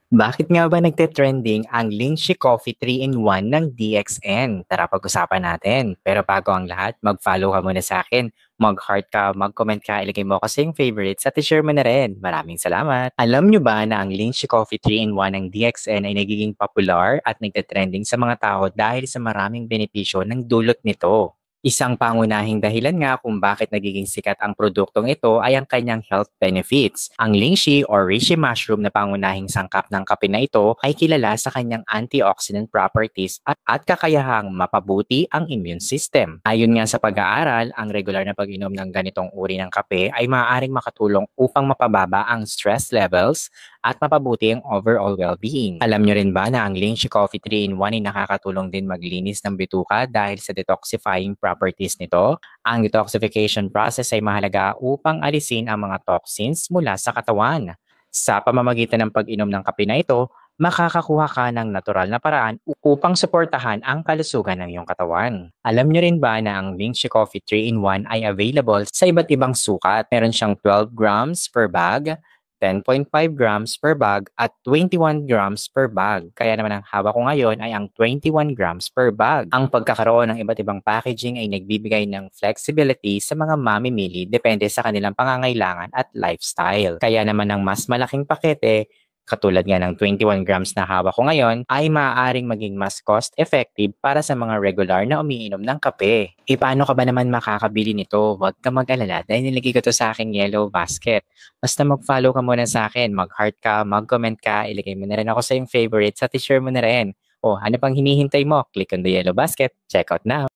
Bakit nga ba nagte-trending ang Lychee Coffee 3-in-1 ng DXN? Tara pag-usapan natin. Pero bago ang lahat, mag-follow ka muna sa akin. Mag-heart ka, mag-comment ka, ilagay mo kasi yung favorites at i-share mo na rin. Maraming salamat. Alam nyo ba na ang Lychee Coffee 3-in-1 ng DXN ay nagiging popular at nagte-trending sa mga tao dahil sa maraming benepisyo ng dulot nito? Isang pangunahing dahilan nga kung bakit nagiging sikat ang produktong ito ay ang kanyang health benefits. Ang lychee or reishi mushroom na pangunahing sangkap ng kape na ito ay kilala sa kanyang antioxidant properties at kakayahang mapabuti ang immune system. Ayon nga sa pag-aaral, ang regular na pag-inom ng ganitong uri ng kape ay maaaring makatulong upang mapababa ang stress levels at mapabuti ang overall well-being. Alam nyo rin ba na ang Lychee Coffee 3-in-1 ay nakakatulong din maglinis ng bituka dahil sa detoxifying properties nito? Ang detoxification process ay mahalaga upang alisin ang mga toxins mula sa katawan. Sa pamamagitan ng pag-inom ng kape na ito, makakakuha ka ng natural na paraan upang suportahan ang kalusugan ng iyong katawan. Alam nyo rin ba na ang Lychee Coffee 3-in-1 ay available sa iba't ibang sukat? Meron siyang 12 grams per bag, 10.5 grams per bag at 21 grams per bag. Kaya naman ang hawak ko ngayon ay ang 21 grams per bag. Ang pagkakaroon ng iba't ibang packaging ay nagbibigay ng flexibility sa mga mamimili depende sa kanilang pangangailangan at lifestyle. Kaya naman ang mas malaking pakete katulad nga ng 21 grams na hawak ko ngayon, ay maaaring maging mas cost-effective para sa mga regular na umiinom ng kape. E paano ka ba naman makakabili nito? Huwag ka mag-alala dahil nilagay ko to sa aking yellow basket. Basta mag-follow ka muna sa akin, mag-heart ka, mag-comment ka, ilagay mo na rin ako sa yung favorites at i-share mo na rin. O ano pang hinihintay mo? Click on the yellow basket. Check out now!